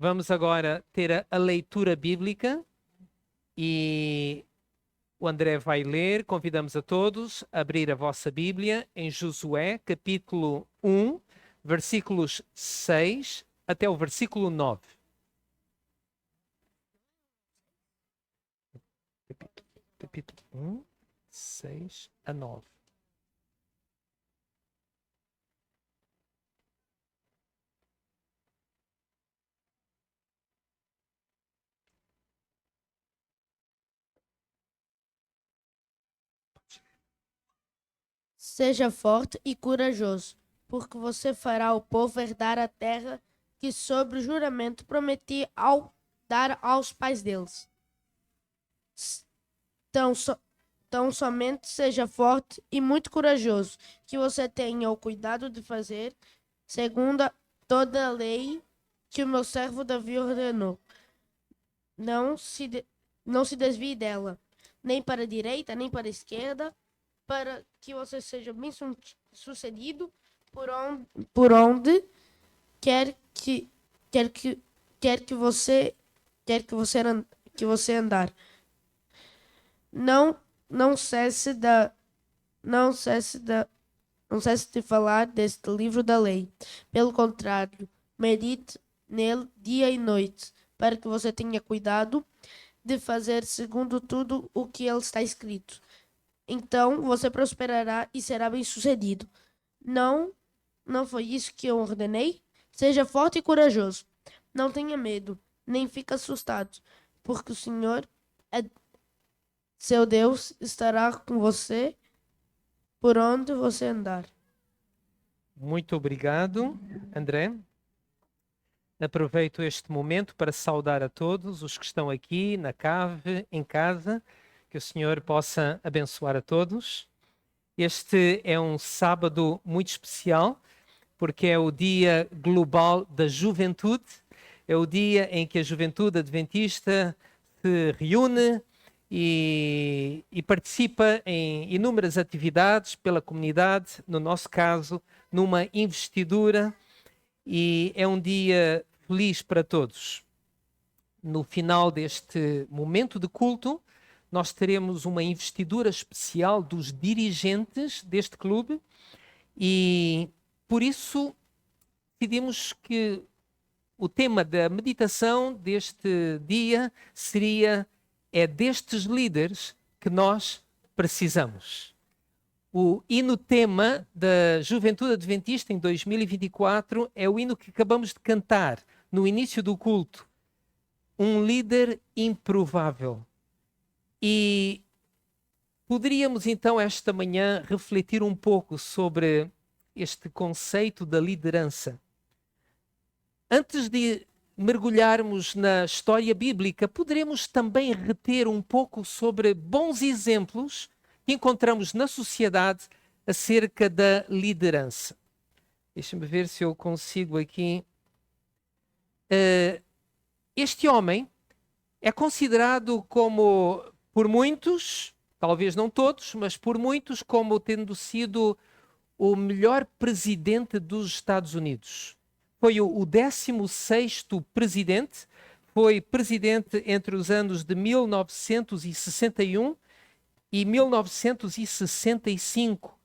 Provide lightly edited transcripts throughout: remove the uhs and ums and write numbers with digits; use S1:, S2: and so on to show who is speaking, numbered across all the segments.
S1: Vamos agora ter a leitura bíblica e o André vai ler. Convidamos a todos a abrir a vossa Bíblia em Josué, capítulo 1, versículos 6 até o versículo 9. Capítulo 1, 6 a 9.
S2: Seja forte e corajoso, porque você fará ao povo herdar a terra que, sob juramento, prometi dar aos pais deles. Tão somente seja forte e muito corajoso, que você tenha o cuidado de fazer, segundo toda a lei que o meu servo Davi ordenou. Não se desvie dela, nem para a direita, nem para a esquerda, para que você seja bem sucedido por onde quer que você andar. Não não cesse da não cesse da não cesse de falar deste livro da lei. Pelo contrário, medite nele dia e noite, para que você tenha cuidado de fazer segundo tudo o que ele está escrito. Então você prosperará e será bem-sucedido. Não foi isso que eu ordenei? Seja forte e corajoso. Não tenha medo, nem fique assustado, porque o Senhor, seu Deus, estará com você por onde você andar.
S1: Muito obrigado, André. Aproveito este momento para saudar a todos os que estão aqui na cave, em casa, que o Senhor possa abençoar a todos. Este é um sábado muito especial, porque é o Dia Global da Juventude, é o dia em que a juventude adventista se reúne e participa em inúmeras atividades pela comunidade, no nosso caso, numa investidura, e é um dia feliz para todos. No final deste momento de culto, nós teremos uma investidura especial dos dirigentes deste clube e, por isso, decidimos que o tema da meditação deste dia seria: é destes líderes que nós precisamos. O hino tema da Juventude Adventista em 2024 é o hino que acabamos de cantar no início do culto. Um líder improvável. E poderíamos então esta manhã refletir um pouco sobre este conceito da liderança. Antes de mergulharmos na história bíblica, poderemos também reter um pouco sobre bons exemplos que encontramos na sociedade acerca da liderança. Deixa-me ver se eu consigo aqui. Este homem é considerado como, por muitos, talvez não todos, mas por muitos, como tendo sido o melhor presidente dos Estados Unidos. Foi o 16º presidente, foi presidente entre os anos de 1961 e 1965,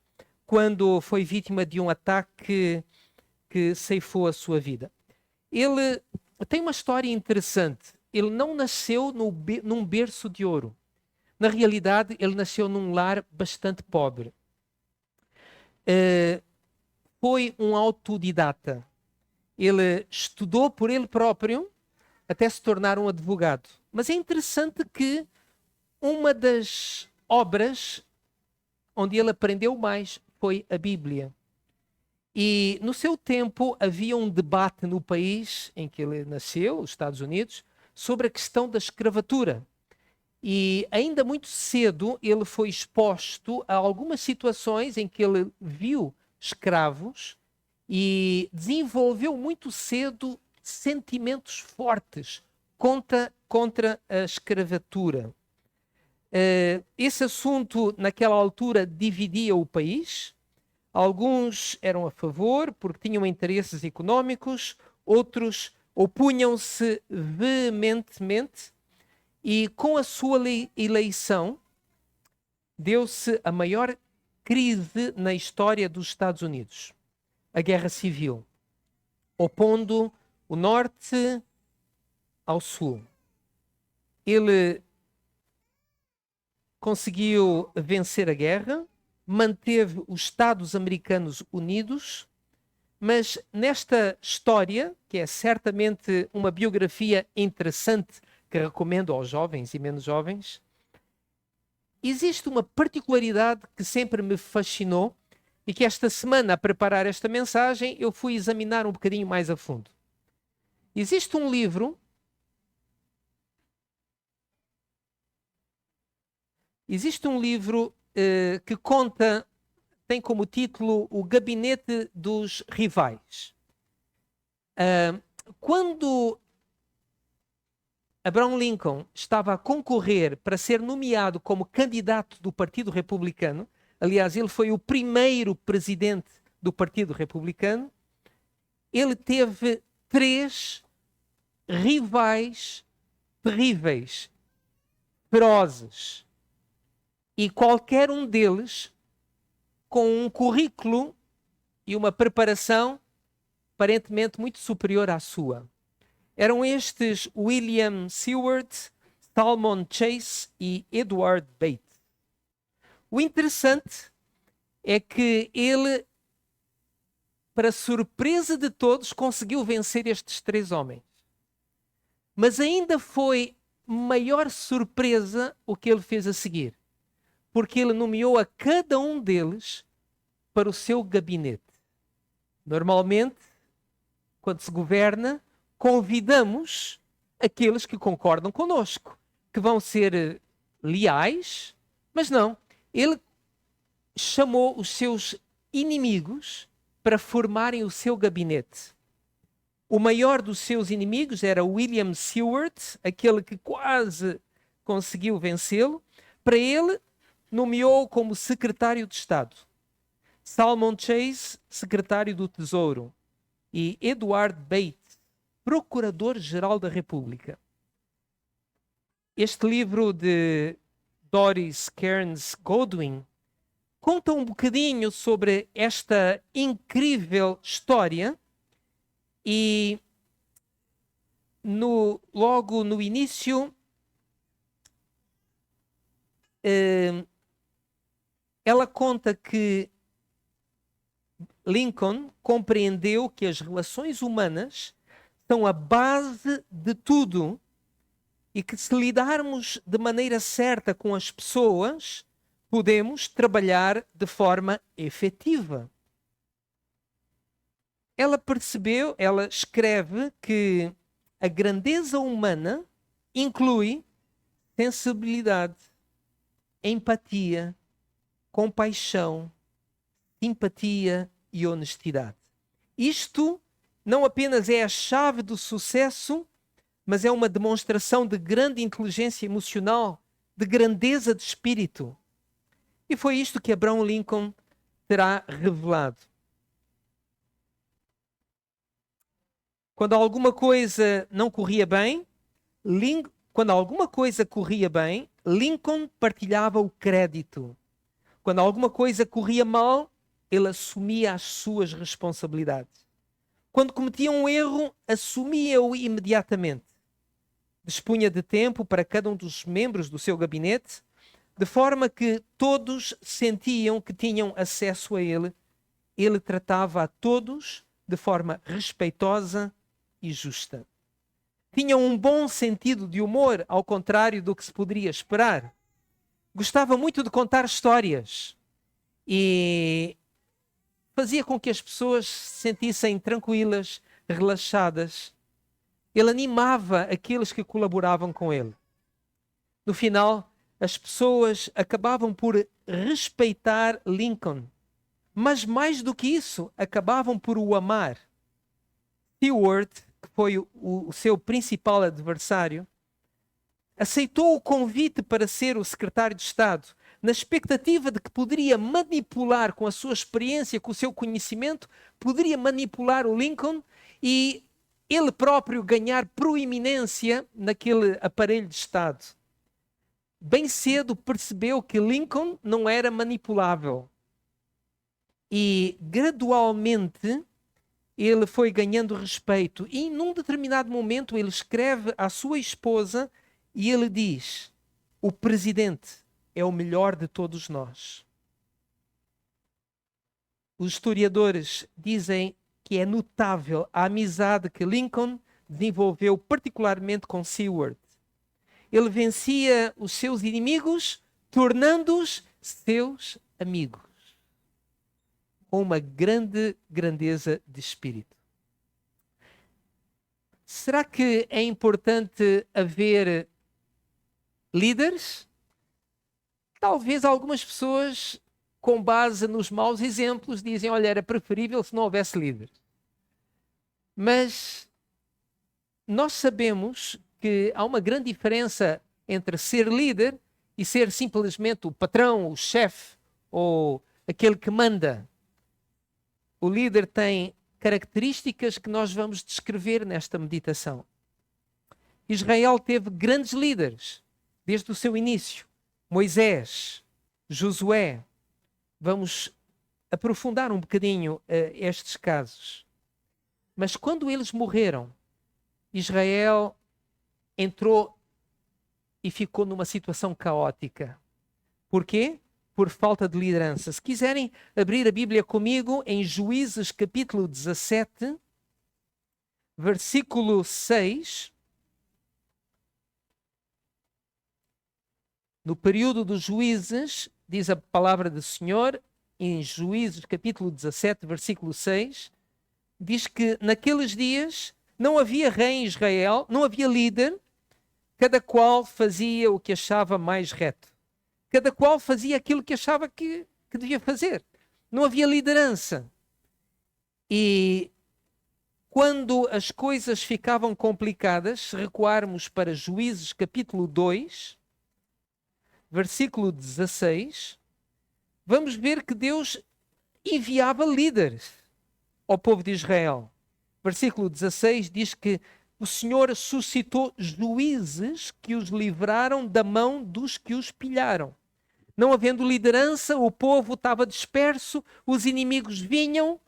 S1: quando foi vítima de um ataque que ceifou a sua vida. Ele tem uma história interessante. Ele não nasceu num berço de ouro. Na realidade, ele nasceu num lar bastante pobre. Foi um autodidata. Ele estudou por ele próprio até se tornar um advogado. Mas é interessante que uma das obras onde ele aprendeu mais foi a Bíblia. E no seu tempo havia um debate no país em que ele nasceu, os Estados Unidos, sobre a questão da escravatura. E ainda muito cedo ele foi exposto a algumas situações em que ele viu escravos e desenvolveu muito cedo sentimentos fortes contra a escravatura. Esse assunto, naquela altura, dividia o país. Alguns eram a favor porque tinham interesses económicos, outros opunham-se veementemente e com a sua eleição deu-se a maior crise na história dos Estados Unidos, a Guerra Civil, opondo o norte ao sul. Ele conseguiu vencer a guerra, manteve os Estados americanos unidos, mas nesta história, que é certamente uma biografia interessante que recomendo aos jovens e menos jovens, existe uma particularidade que sempre me fascinou e que esta semana, a preparar esta mensagem, eu fui examinar um bocadinho mais a fundo. Existe um livro que conta, tem como título O Gabinete dos Rivais. Quando Abraham Lincoln estava a concorrer para ser nomeado como candidato do Partido Republicano, aliás, ele foi o primeiro presidente do Partido Republicano, ele teve 3 rivais terríveis, ferozes, e qualquer um deles com um currículo e uma preparação aparentemente muito superior à sua. Eram estes William Seward, Salmon Chase e Edward Bates. O interessante é que ele, para surpresa de todos, conseguiu vencer estes 3 homens. Mas ainda foi maior surpresa o que ele fez a seguir, porque ele nomeou a cada um deles para o seu gabinete. Normalmente, quando se governa, convidamos aqueles que concordam conosco, que vão ser leais, mas não. Ele chamou os seus inimigos para formarem o seu gabinete. O maior dos seus inimigos era William Seward, aquele que quase conseguiu vencê-lo. Para ele, nomeou como secretário de Estado. Salmon Chase, secretário do Tesouro. E Edward Bates, procurador-geral da República. Este livro de Doris Kearns Goodwin conta um bocadinho sobre esta incrível história e logo no início ela conta que Lincoln compreendeu que as relações humanas são a base de tudo e que se lidarmos de maneira certa com as pessoas, podemos trabalhar de forma efetiva. Ela escreve que a grandeza humana inclui sensibilidade, empatia, compaixão, simpatia e honestidade. Isto não apenas é a chave do sucesso, mas é uma demonstração de grande inteligência emocional, de grandeza de espírito. E foi isto que Abraham Lincoln terá revelado. Quando alguma coisa não corria bem, Lincoln partilhava o crédito. Quando alguma coisa corria mal, ele assumia as suas responsabilidades. Quando cometia um erro, assumia-o imediatamente. Dispunha de tempo para cada um dos membros do seu gabinete, de forma que todos sentiam que tinham acesso a ele. Ele tratava a todos de forma respeitosa e justa. Tinha um bom sentido de humor, ao contrário do que se poderia esperar. Gostava muito de contar histórias e fazia com que as pessoas se sentissem tranquilas, relaxadas. Ele animava aqueles que colaboravam com ele. No final, as pessoas acabavam por respeitar Lincoln, mas mais do que isso, acabavam por o amar. Seward, que foi o seu principal adversário, aceitou o convite para ser o secretário de Estado, na expectativa de que poderia manipular, com a sua experiência, com o seu conhecimento, poderia manipular o Lincoln e ele próprio ganhar proeminência naquele aparelho de Estado. Bem cedo percebeu que Lincoln não era manipulável. E gradualmente ele foi ganhando respeito. E num determinado momento ele escreve à sua esposa e ele diz: o presidente é o melhor de todos nós. Os historiadores dizem que é notável a amizade que Lincoln desenvolveu particularmente com Seward. Ele vencia os seus inimigos, tornando-os seus amigos, com uma grande grandeza de espírito. Será que é importante haver líderes? Talvez algumas pessoas, com base nos maus exemplos, dizem: olha, era preferível se não houvesse líderes. Mas nós sabemos que há uma grande diferença entre ser líder e ser simplesmente o patrão, o chefe ou aquele que manda. O líder tem características que nós vamos descrever nesta meditação. Israel teve grandes líderes desde o seu início. Moisés, Josué. Vamos aprofundar um bocadinho estes casos. Mas quando eles morreram, Israel entrou e ficou numa situação caótica. Por quê? Por falta de liderança. Se quiserem abrir a Bíblia comigo em Juízes capítulo 17, versículo 6. No período dos juízes, diz a palavra do Senhor, em Juízes capítulo 17, versículo 6, diz que naqueles dias não havia rei em Israel, não havia líder, cada qual fazia o que achava mais reto. Cada qual fazia aquilo que achava que devia fazer. Não havia liderança. E quando as coisas ficavam complicadas, se recuarmos para Juízes capítulo 2, versículo 16, vamos ver que Deus enviava líderes ao povo de Israel. Versículo 16 diz que o Senhor suscitou juízes que os livraram da mão dos que os pilharam. Não havendo liderança, o povo estava disperso, os inimigos vinham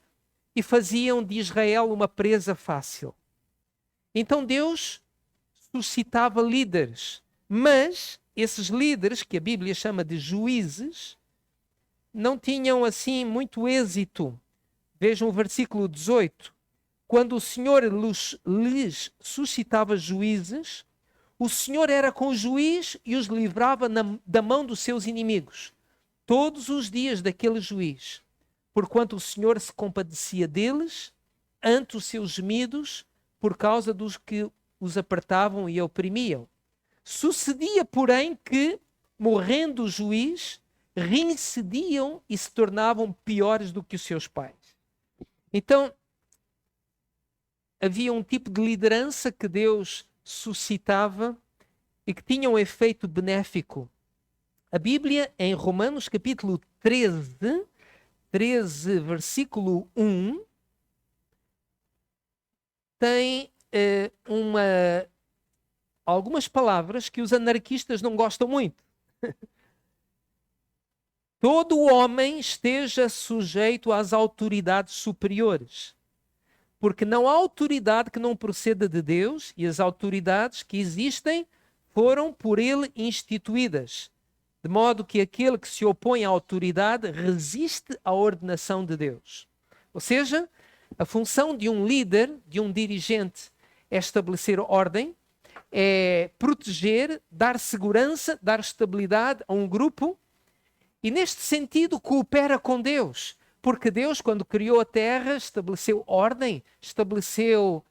S1: e faziam de Israel uma presa fácil. Então Deus suscitava líderes, mas esses líderes, que a Bíblia chama de juízes, não tinham assim muito êxito. Vejam o versículo 18. Quando o Senhor lhes suscitava juízes, o Senhor era com o juiz e os livrava da mão dos seus inimigos, todos os dias daquele juiz, porquanto o Senhor se compadecia deles ante os seus gemidos por causa dos que os apertavam e oprimiam. Sucedia, porém, que, morrendo o juiz, reincidiam e se tornavam piores do que os seus pais. Então, havia um tipo de liderança que Deus suscitava e que tinha um efeito benéfico. A Bíblia, em Romanos capítulo 13, versículo 1, tem algumas palavras que os anarquistas não gostam muito. Todo homem esteja sujeito às autoridades superiores, porque não há autoridade que não proceda de Deus, e as autoridades que existem foram por ele instituídas, de modo que aquele que se opõe à autoridade resiste à ordenação de Deus. Ou seja, a função de um líder, de um dirigente, é estabelecer ordem, é proteger, dar segurança, dar estabilidade a um grupo, e neste sentido coopera com Deus, porque Deus, quando criou a terra, estabeleceu ordem, estabeleceu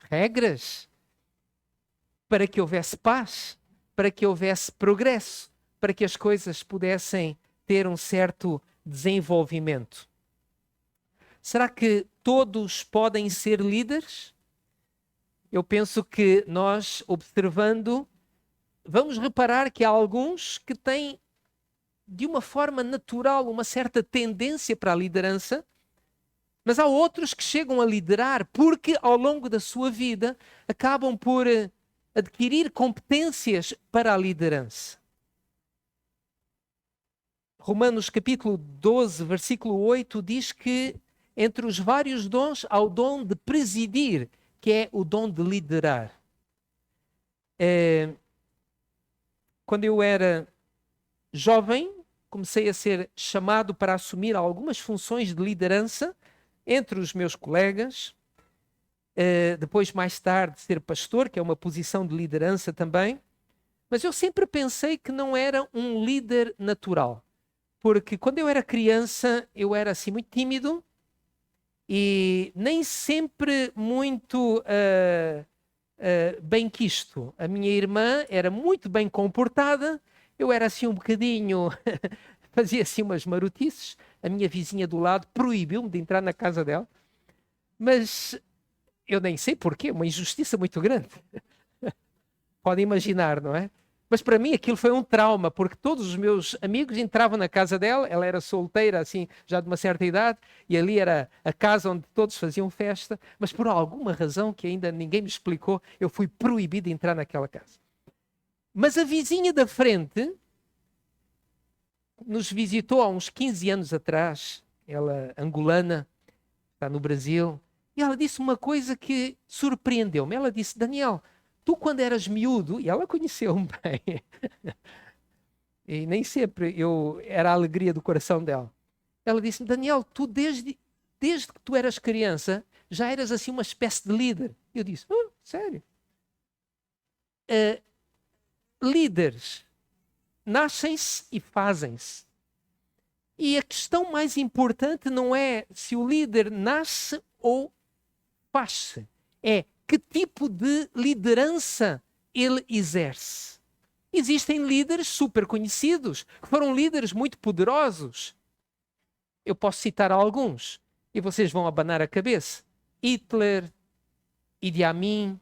S1: regras para que houvesse paz, para que houvesse progresso, para que as coisas pudessem ter um certo desenvolvimento. Será que todos podem ser líderes? Eu penso que nós, observando, vamos reparar que há alguns que têm, de uma forma natural, uma certa tendência para a liderança, Mas há outros que chegam a liderar porque ao longo da sua vida acabam por adquirir competências para a liderança. Romanos capítulo 12, versículo 8 diz que entre os vários dons há o dom de presidir, que é o dom de liderar. Quando eu era jovem, comecei a ser chamado para assumir algumas funções de liderança entre os meus colegas. Depois, mais tarde, ser pastor, que é uma posição de liderança também. Mas eu sempre pensei que não era um líder natural. Porque quando eu era criança, eu era assim muito tímido e nem sempre muito bem-quisto. A minha irmã era muito bem comportada, eu era assim um bocadinho, fazia assim umas marotices. A minha vizinha do lado proibiu-me de entrar na casa dela, mas eu nem sei porquê, uma injustiça muito grande. Podem imaginar, não é? Mas para mim aquilo foi um trauma, porque todos os meus amigos entravam na casa dela, ela era solteira, assim, já de uma certa idade, e ali era a casa onde todos faziam festa, mas por alguma razão que ainda ninguém me explicou, eu fui proibido de entrar naquela casa. Mas a vizinha da frente nos visitou há uns 15 anos atrás, ela angolana, está no Brasil, e ela disse uma coisa que surpreendeu-me. Ela disse: Daniel, tu quando eras miúdo, e ela conheceu-me bem, e nem sempre eu era a alegria do coração dela. Ela disse: Daniel, tu desde que tu eras criança, já eras assim uma espécie de líder. Eu disse: sério? Líderes nascem-se e fazem-se. E a questão mais importante não é se o líder nasce ou faz-se, é que tipo de liderança ele exerce. Existem líderes super conhecidos, que foram líderes muito poderosos. Eu posso citar alguns, e vocês vão abanar a cabeça. Hitler, Idi Amin,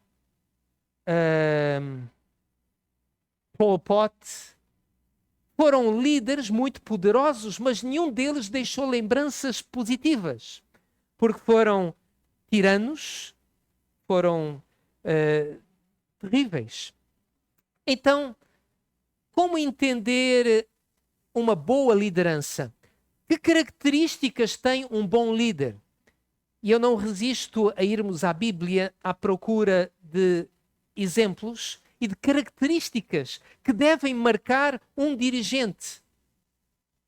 S1: Pol Pot, foram líderes muito poderosos, mas nenhum deles deixou lembranças positivas, porque foram tiranos, foram terríveis. Então, como entender uma boa liderança? Que características tem um bom líder? E eu não resisto a irmos à Bíblia à procura de exemplos e de características que devem marcar um dirigente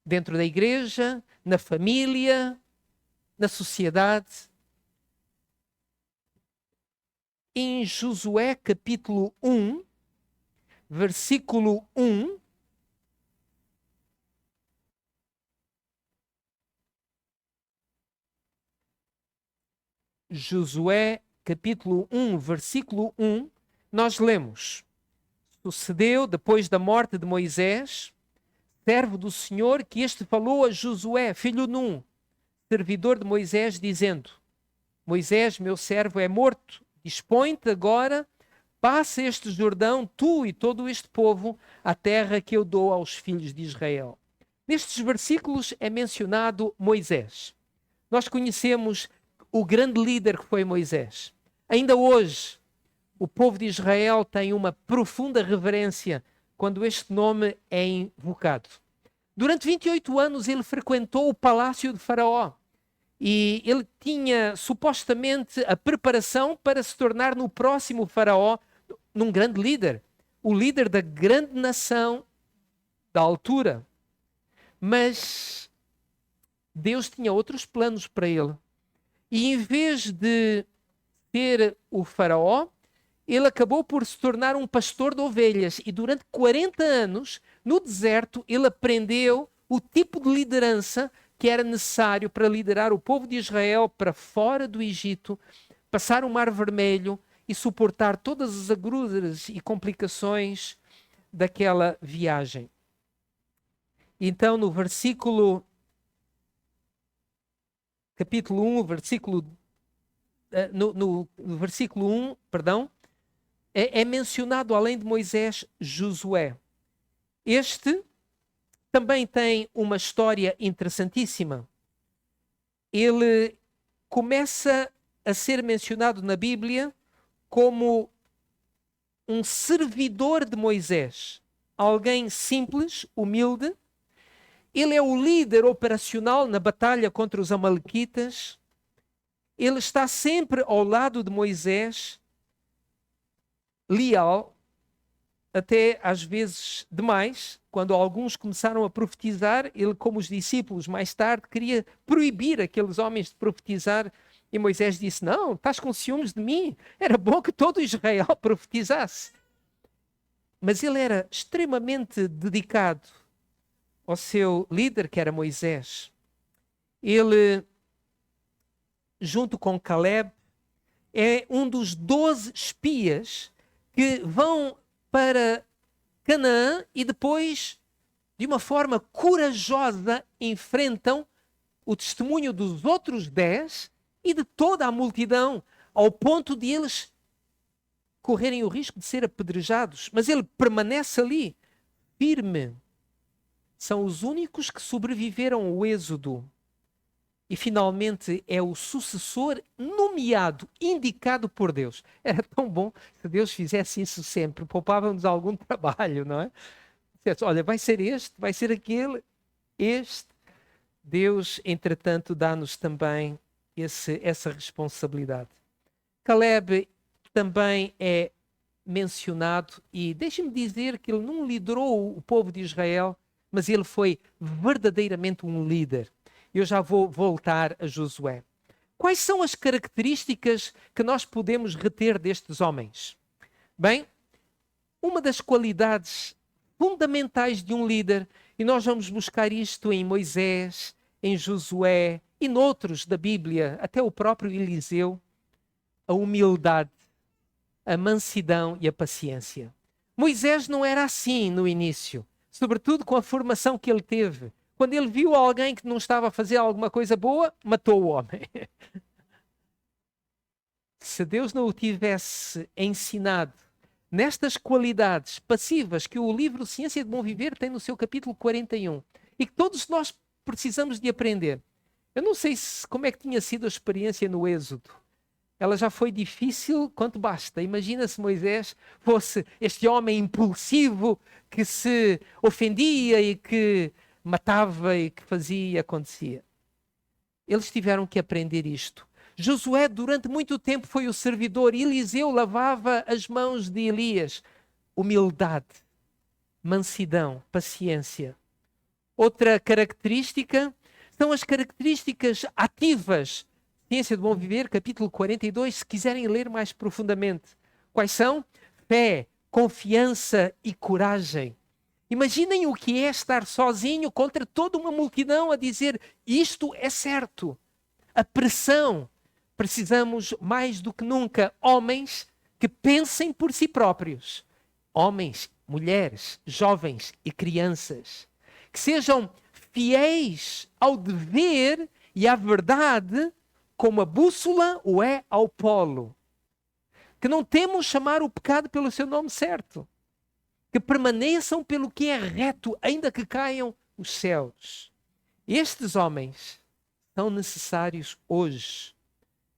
S1: dentro da igreja, na família, na sociedade. Em Josué capítulo 1, versículo 1, Josué capítulo 1, versículo 1, nós lemos: Sucedeu depois da morte de Moisés, servo do Senhor, que este falou a Josué, filho de Nun, servidor de Moisés, dizendo: Moisés, meu servo, é morto. Dispõe-te agora, passa este Jordão, tu e todo este povo, à terra que eu dou aos filhos de Israel. Nestes versículos é mencionado Moisés. Nós conhecemos o grande líder que foi Moisés. Ainda hoje, o povo de Israel tem uma profunda reverência quando este nome é invocado. Durante 28 anos ele frequentou o palácio de Faraó e ele tinha supostamente a preparação para se tornar no próximo Faraó num grande líder, o líder da grande nação da altura. Mas Deus tinha outros planos para ele. E em vez de ser o Faraó, ele acabou por se tornar um pastor de ovelhas e durante 40 anos, no deserto, ele aprendeu o tipo de liderança que era necessário para liderar o povo de Israel para fora do Egito, passar o Mar Vermelho e suportar todas as agruras e complicações daquela viagem. Então, no capítulo 1, no versículo 1, perdão, é mencionado, além de Moisés, Josué. Este também tem uma história interessantíssima. Ele começa a ser mencionado na Bíblia como um servidor de Moisés, alguém simples, humilde. Ele é o líder operacional na batalha contra os amalequitas. Ele está sempre ao lado de Moisés, leal, até às vezes demais. Quando alguns começaram a profetizar, ele, como os discípulos mais tarde, queria proibir aqueles homens de profetizar. E Moisés disse: não, estás com ciúmes de mim? Era bom que todo Israel profetizasse. Mas ele era extremamente dedicado ao seu líder, que era Moisés. Ele, junto com Caleb, é um dos 12 espias que vão para Canaã e depois, de uma forma corajosa, enfrentam o testemunho dos outros 10 e de toda a multidão, ao ponto de eles correrem o risco de ser apedrejados. Mas ele permanece ali, firme. São os únicos que sobreviveram ao êxodo. E finalmente é o sucessor nomeado, indicado por Deus. Era tão bom se Deus fizesse isso sempre. Poupava-nos algum trabalho, não é? Dizesse, olha, vai ser este, vai ser aquele, este. Deus, entretanto, dá-nos também essa responsabilidade. Caleb também é mencionado e deixe-me dizer que ele não liderou o povo de Israel, mas ele foi verdadeiramente um líder. Eu já vou voltar a Josué. Quais são as características que nós podemos reter destes homens? Bem, uma das qualidades fundamentais de um líder, e nós vamos buscar isto em Moisés, em Josué e noutros da Bíblia, até o próprio Eliseu, a humildade, a mansidão e a paciência. Moisés não era assim no início, sobretudo com a formação que ele teve. Quando ele viu alguém que não estava a fazer alguma coisa boa, matou o homem. Se Deus não o tivesse ensinado nestas qualidades passivas que o livro Ciência de Bom Viver tem no seu capítulo 41 e que todos nós precisamos de aprender. Eu não sei como é que tinha sido a experiência no Êxodo. Ela já foi difícil quanto basta. Imagina se Moisés fosse este homem impulsivo que se ofendia e que matava e que fazia e acontecia. Eles tiveram que aprender isto. Josué durante muito tempo foi o servidor. Eliseu lavava as mãos de Elias. Humildade, mansidão, paciência. Outra característica são as características ativas. Ciência do Bom Viver, capítulo 42, se quiserem ler mais profundamente. Quais são? Fé, confiança e coragem. Imaginem o que é estar sozinho contra toda uma multidão a dizer isto é certo. A pressão. Precisamos mais do que nunca homens que pensem por si próprios. Homens, mulheres, jovens e crianças. Que sejam fiéis ao dever e à verdade como a bússola o é ao polo. Que não temam chamar o pecado pelo seu nome certo. Que permaneçam pelo que é reto, ainda que caiam os céus. Estes homens são necessários hoje.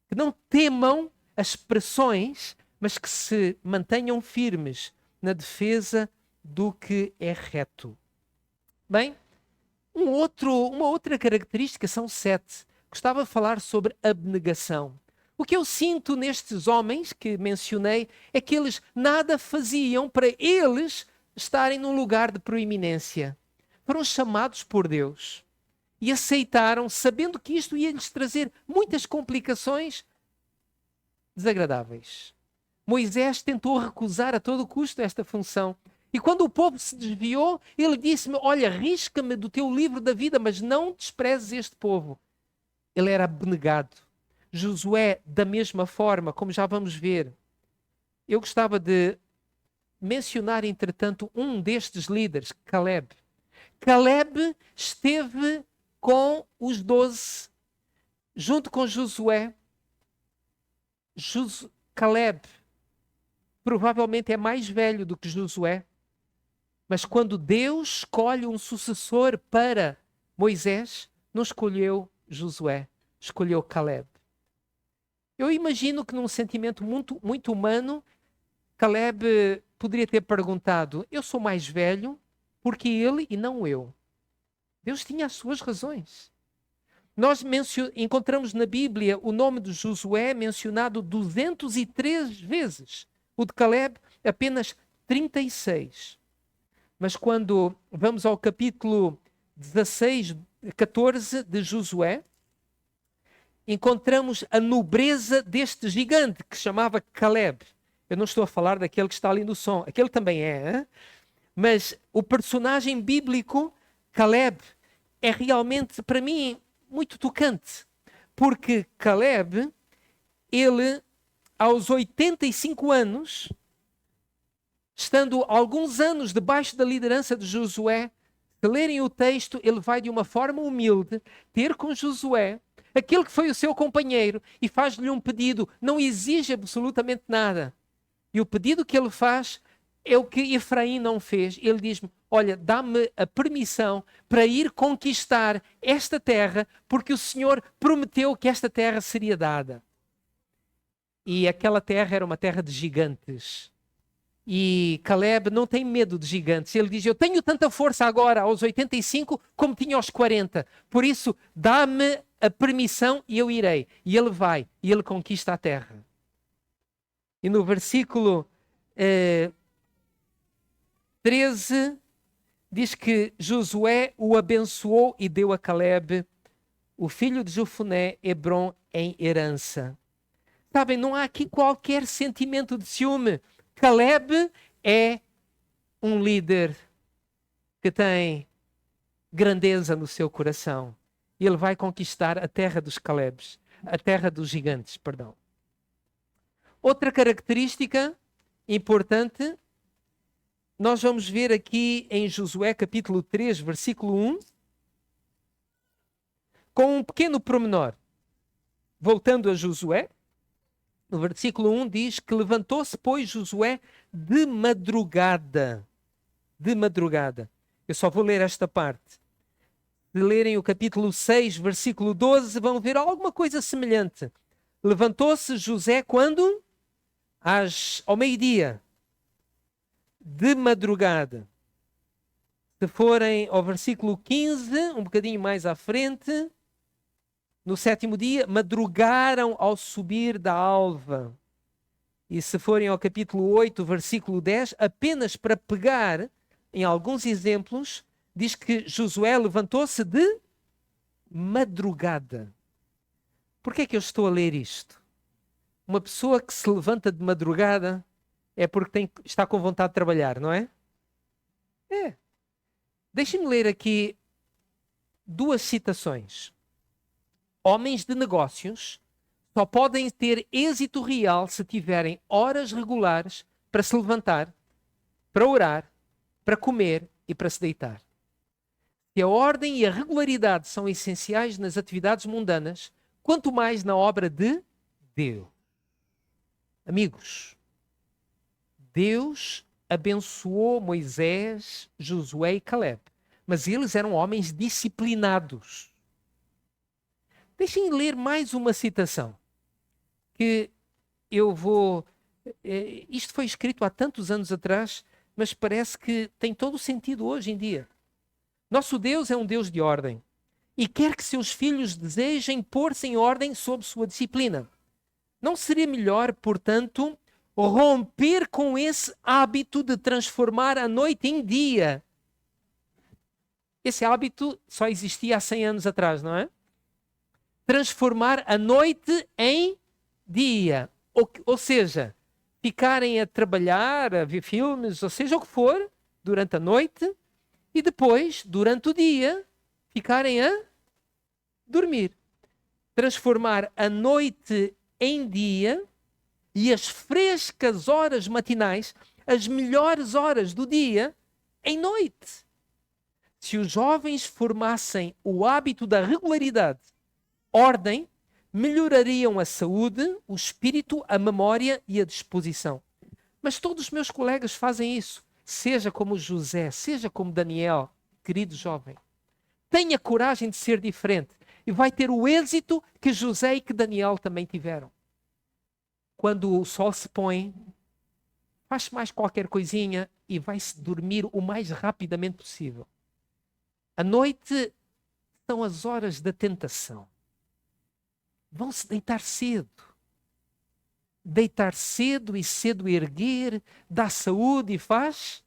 S1: Que não temam as pressões, mas que se mantenham firmes na defesa do que é reto. Bem, uma outra característica, são 7. Gostava de falar sobre abnegação. O que eu sinto nestes homens que mencionei é que eles nada faziam para eles estarem num lugar de proeminência. Foram chamados por Deus e aceitaram, sabendo que isto ia lhes trazer muitas complicações desagradáveis. Moisés tentou recusar a todo custo esta função. E quando o povo se desviou, ele disse-me, olha, risca-me do teu livro da vida, mas não desprezes este povo. Ele era abnegado. Josué, da mesma forma, como já vamos ver. Eu gostava de mencionar, entretanto, um destes líderes, Caleb. Caleb esteve com os 12, junto com Josué. Caleb provavelmente é mais velho do que Josué. Mas quando Deus escolhe um sucessor para Moisés, não escolheu Josué, escolheu Caleb. Eu imagino que num sentimento muito, muito humano, Caleb poderia ter perguntado: eu sou mais velho, porque ele e não eu? Deus tinha as suas razões. Nós encontramos na Bíblia o nome de Josué mencionado 203 vezes. O de Caleb, apenas 36. Mas quando vamos ao capítulo 16, 14 de Josué, encontramos a nobreza deste gigante que se chamava Caleb. Eu não estou a falar daquele que está ali no som, aquele também é, hein? Mas o personagem bíblico, Caleb, é realmente, para mim, muito tocante. Porque Caleb, ele, aos 85 anos, estando alguns anos debaixo da liderança de Josué, se lerem o texto, ele vai de uma forma humilde ter com Josué, aquele que foi o seu companheiro, e faz-lhe um pedido, não exige absolutamente nada. E o pedido que ele faz é o que Efraim não fez. Ele diz-me: olha, dá-me a permissão para ir conquistar esta terra, porque o Senhor prometeu que esta terra seria dada. E aquela terra era uma terra de gigantes. E Caleb não tem medo de gigantes. Ele diz: eu tenho tanta força agora, aos 85, como tinha aos 40. Por isso, dá-me a permissão e eu irei. E ele vai, e ele conquista a terra. E no versículo 13, diz que Josué o abençoou e deu a Caleb, o filho de Jefoné, Hebrom em herança. Sabem, não há aqui qualquer sentimento de ciúme. Caleb é um líder que tem grandeza no seu coração. E ele vai conquistar a terra dos Calebes, a terra dos gigantes, perdão. Outra característica importante, nós vamos ver aqui em Josué capítulo 3, versículo 1, com um pequeno pormenor. Voltando a Josué, no versículo 1 diz que levantou-se, pois, Josué de madrugada. De madrugada. Eu só vou ler esta parte. Se lerem o capítulo 6, versículo 12, vão ver alguma coisa semelhante. Levantou-se José quando? Ao meio-dia. De madrugada. Se forem ao versículo 15, um bocadinho mais à frente, no 7º dia, madrugaram ao subir da alva. E se forem ao capítulo 8, versículo 10, apenas para pegar em alguns exemplos, diz que Josué levantou-se de madrugada. Por que é que eu estou a ler isto? Uma pessoa que se levanta de madrugada é porque está com vontade de trabalhar, não é? É. Deixem-me ler aqui 2 citações. Homens de negócios só podem ter êxito real se tiverem horas regulares para se levantar, para orar, para comer e para se deitar. Se a ordem e a regularidade são essenciais nas atividades mundanas, quanto mais na obra de Deus. Amigos, Deus abençoou Moisés, Josué e Caleb, mas eles eram homens disciplinados. Deixem ler mais uma citação, que eu vou... Isto foi escrito há tantos anos atrás, mas parece que tem todo o sentido hoje em dia. Nosso Deus é um Deus de ordem e quer que seus filhos desejem pôr-se em ordem sob sua disciplina. Não seria melhor, portanto, romper com esse hábito de transformar a noite em dia? Esse hábito só existia há 100 anos atrás, não é? Transformar a noite em dia. Ou seja, ficarem a trabalhar, a ver filmes, ou seja o que for, durante a noite, e depois, durante o dia, ficarem a dormir. Transformar a noite em dia e as frescas horas matinais, as melhores horas do dia, em noite. Se os jovens formassem o hábito da regularidade, ordem, melhorariam a saúde, o espírito, a memória e a disposição. Mas todos os meus colegas fazem isso. Seja como José, seja como Daniel, querido jovem. Tenha coragem de ser diferente e vai ter o êxito que José e que Daniel também tiveram. quando o sol se põe, faz mais qualquer coisinha e vai-se dormir o mais rapidamente possível. À noite são as horas da tentação. Vão-se deitar cedo. Deitar cedo e cedo erguer, dá saúde e faz.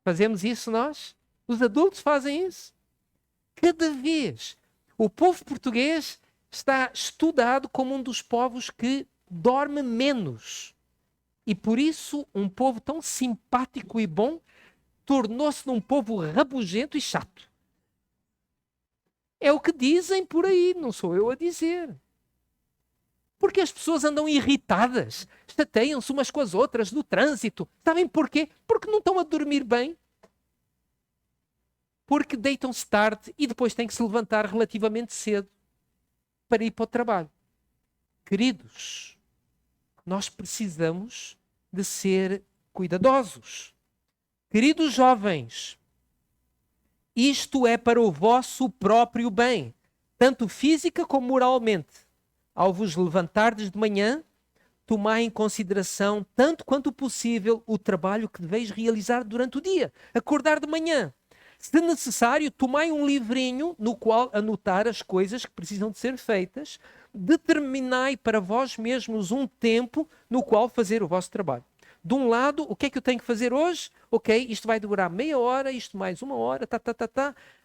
S1: Fazemos isso nós? Os adultos fazem isso. Cada vez. O povo português está estudado como um dos povos que dorme menos. E por isso, um povo tão simpático e bom tornou-se num povo rabugento e chato. É o que dizem por aí, não sou eu a dizer. Porque as pessoas andam irritadas, chateiam-se umas com as outras no trânsito. Sabem porquê? Porque não estão a dormir bem. Porque deitam-se tarde e depois têm que se levantar relativamente cedo para ir para o trabalho. Queridos, nós precisamos de ser cuidadosos. Queridos jovens, isto é para o vosso próprio bem, tanto física como moralmente. Ao vos levantardes de manhã, tomai em consideração, tanto quanto possível, o trabalho que deveis realizar durante o dia. Acordar de manhã. Se necessário, tomai um livrinho no qual anotar as coisas que precisam de ser feitas. Determinai para vós mesmos um tempo no qual fazer o vosso trabalho. De um lado, o que é que eu tenho que fazer hoje? Ok, isto vai durar meia hora, isto mais uma hora,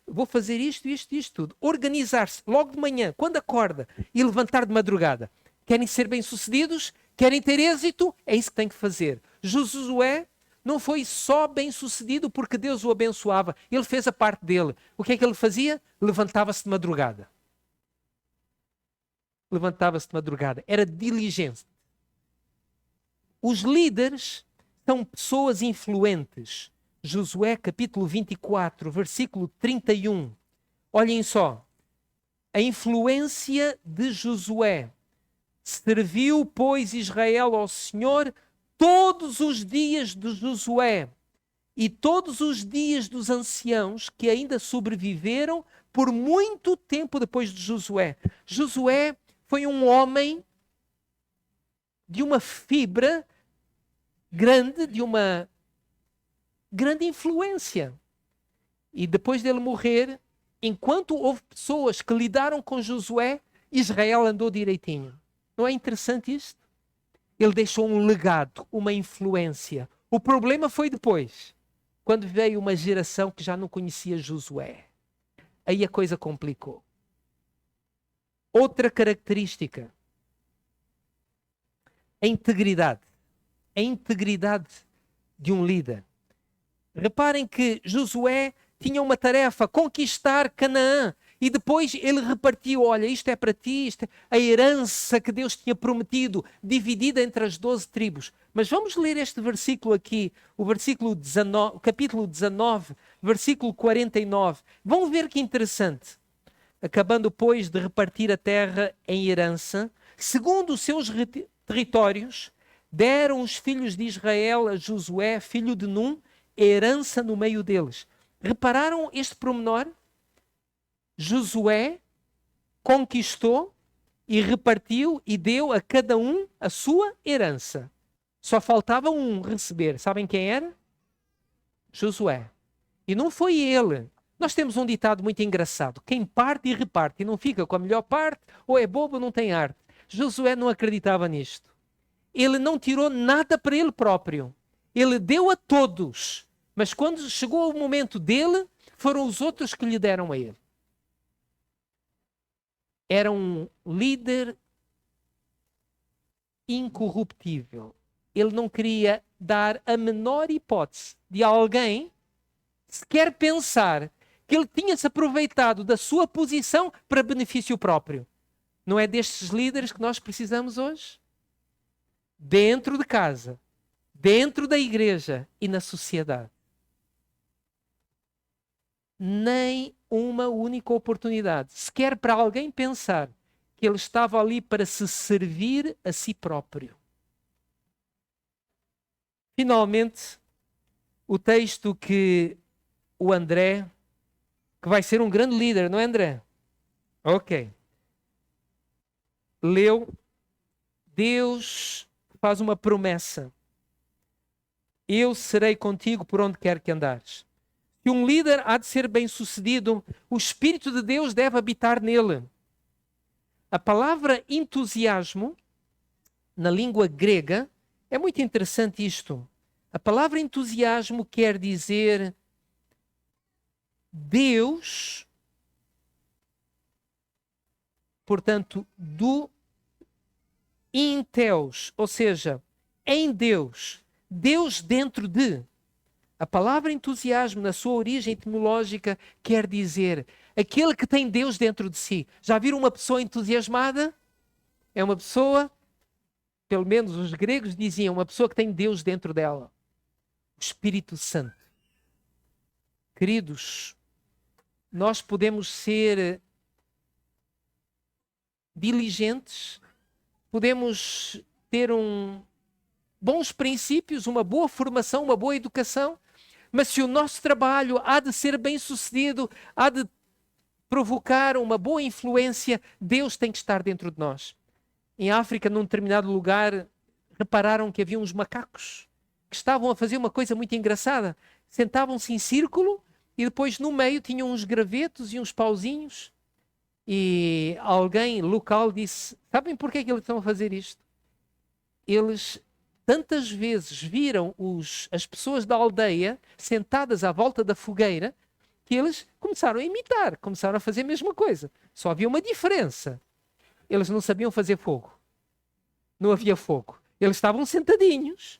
S1: vou fazer isto, tudo. Organizar-se logo de manhã, quando acorda, e levantar de madrugada. Querem ser bem-sucedidos? Querem ter êxito? É isso que tem que fazer. Josué não foi só bem-sucedido porque Deus o abençoava. Ele fez a parte dele. O que é que ele fazia? Levantava-se de madrugada. Levantava-se de madrugada. Era diligente. Os líderes são pessoas influentes. Josué capítulo 24, versículo 31. Olhem só. A influência de Josué. Serviu, pois, Israel ao Senhor todos os dias de Josué e todos os dias dos anciãos que ainda sobreviveram por muito tempo depois de Josué. Josué foi um homem de uma fibra grande, de uma grande influência. E depois dele morrer, enquanto houve pessoas que lidaram com Josué, Israel andou direitinho. Não é interessante isto? Ele deixou um legado, uma influência. O problema foi depois, quando veio uma geração que já não conhecia Josué. Aí a coisa complicou. Outra característica, a integridade. A integridade de um líder. Reparem que Josué tinha uma tarefa, conquistar Canaã. E depois ele repartiu, olha, isto é para ti, isto é a herança que Deus tinha prometido, dividida entre as 12 tribos. Mas vamos ler este versículo aqui, o versículo 19, capítulo 19, versículo 49. Vão ver que interessante. Acabando, pois, de repartir a terra em herança, segundo os seus territórios, deram os filhos de Israel a Josué, filho de Num, herança no meio deles. Repararam este pormenor? Josué conquistou e repartiu e deu a cada um a sua herança. Só faltava um receber. Sabem quem era? Josué. E não foi ele. Nós temos um ditado muito engraçado. Quem parte e reparte e não fica com a melhor parte, ou é bobo ou não tem arte. Josué não acreditava nisto. Ele não tirou nada para ele próprio. Ele deu a todos. Mas quando chegou o momento dele, foram os outros que lhe deram a ele. Era um líder incorruptível. Ele não queria dar a menor hipótese de alguém sequer pensar que ele tinha se aproveitado da sua posição para benefício próprio. Não é destes líderes que nós precisamos hoje? Dentro de casa, dentro da igreja e na sociedade. Nem uma única oportunidade, sequer para alguém pensar que ele estava ali para se servir a si próprio. Finalmente, o texto que o André, que vai ser um grande líder, não é, André? Ok. Leu Deus faz uma promessa. Eu serei contigo por onde quer que andares. Se um líder há de ser bem-sucedido, o Espírito de Deus deve habitar nele. A palavra entusiasmo, na língua grega, é muito interessante isto. A palavra entusiasmo quer dizer Deus, portanto, do inteus, ou seja, em Deus, Deus dentro de. A palavra entusiasmo, na sua origem etimológica, quer dizer aquele que tem Deus dentro de si. Já viram uma pessoa entusiasmada? É uma pessoa, pelo menos os gregos diziam, uma pessoa que tem Deus dentro dela. O Espírito Santo. Queridos, nós podemos ser diligentes, podemos ter bons princípios, uma boa formação, uma boa educação, mas se o nosso trabalho há de ser bem-sucedido, há de provocar uma boa influência, Deus tem que estar dentro de nós. Em África, num determinado lugar, repararam que havia uns macacos que estavam a fazer uma coisa muito engraçada. Sentavam-se em círculo e depois no meio tinham uns gravetos e uns pauzinhos. E alguém local disse, sabem porquê que eles estão a fazer isto? Eles tantas vezes viram as pessoas da aldeia sentadas à volta da fogueira que eles começaram a imitar, começaram a fazer a mesma coisa. Só havia uma diferença. Eles não sabiam fazer fogo. Não havia fogo. Eles estavam sentadinhos,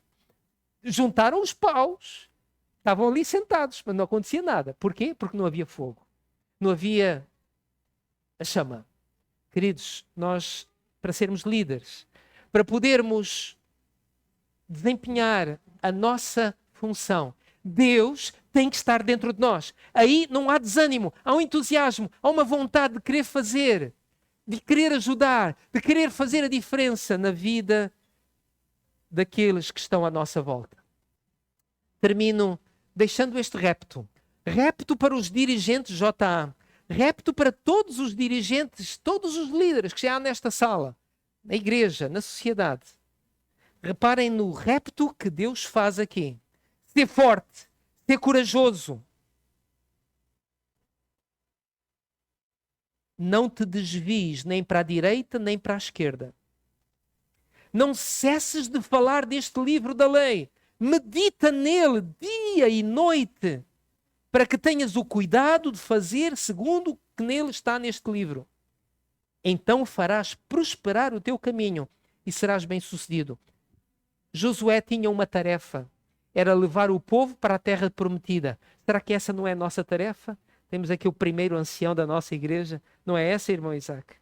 S1: juntaram os paus, estavam ali sentados, mas não acontecia nada. Porquê? Porque não havia fogo. Não havia a chama. Queridos, nós, para sermos líderes, para podermos desempenhar a nossa função, Deus tem que estar dentro de nós. Aí não há desânimo, há um entusiasmo, há uma vontade de querer fazer, de querer ajudar, de querer fazer a diferença na vida daqueles que estão à nossa volta. Termino deixando este repto. Repto para os dirigentes JA. Repto para todos os dirigentes, todos os líderes que já há nesta sala, na igreja, na sociedade. Reparem no repto que Deus faz aqui. Ser forte, ser corajoso. Não te desvies nem para a direita nem para a esquerda. Não cesses de falar deste livro da lei. Medita nele dia e noite, para que tenhas o cuidado de fazer segundo o que nele está neste livro. Então farás prosperar o teu caminho e serás bem-sucedido. Josué tinha uma tarefa, era levar o povo para a terra prometida. Será que essa não é a nossa tarefa? Temos aqui o primeiro ancião da nossa igreja. Não é essa, irmão Isaac?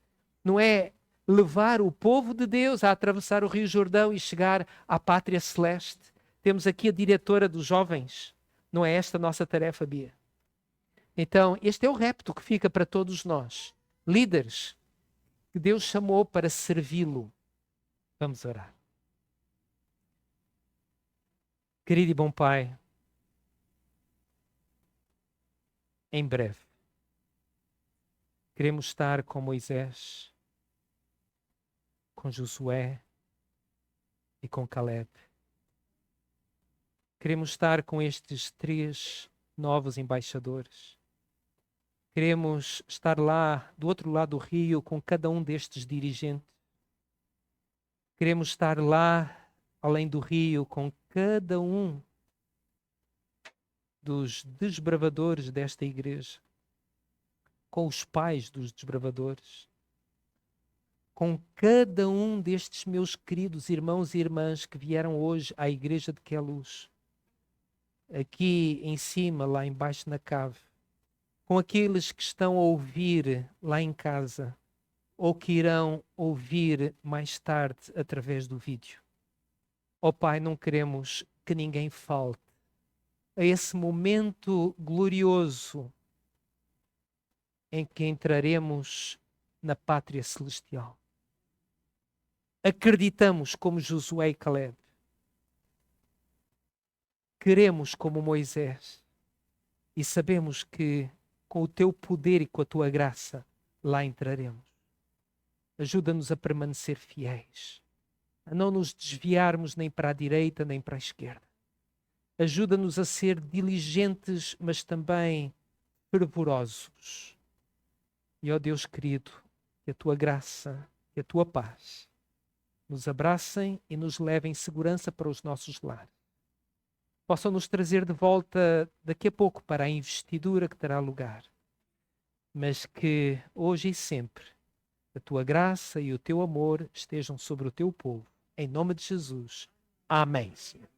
S1: Não é levar o povo de Deus a atravessar o Rio Jordão e chegar à pátria celeste? Temos aqui a diretora dos jovens. Não é esta a nossa tarefa, Bia? Então, este é o repto que fica para todos nós. Líderes que Deus chamou para servi-lo. Vamos orar. Querido e bom Pai, em breve, queremos estar com Moisés, com Josué e com Caleb. Queremos estar com estes 3 novos embaixadores. Queremos estar lá, do outro lado do rio, com cada um destes dirigentes. Queremos estar lá, além do rio, com cada um dos desbravadores desta igreja, com os pais dos desbravadores, com cada um destes meus queridos irmãos e irmãs que vieram hoje à igreja de Queluz, aqui em cima, lá embaixo na cave, com aqueles que estão a ouvir lá em casa ou que irão ouvir mais tarde através do vídeo. Ó Pai, não queremos que ninguém falte a esse momento glorioso em que entraremos na pátria celestial. Acreditamos como Josué e Caleb. Queremos como Moisés. E sabemos que com o teu poder e com a tua graça lá entraremos. Ajuda-nos a permanecer fiéis. a não nos desviarmos nem para a direita nem para a esquerda. Ajuda-nos a ser diligentes, mas também fervorosos. E, ó Deus querido, que a tua graça e a tua paz nos abracem e nos levem em segurança para os nossos lares. Possam nos trazer de volta daqui a pouco para a investidura que terá lugar. Mas que hoje e sempre a tua graça e o teu amor estejam sobre o teu povo. Em nome de Jesus. Amém, Senhor.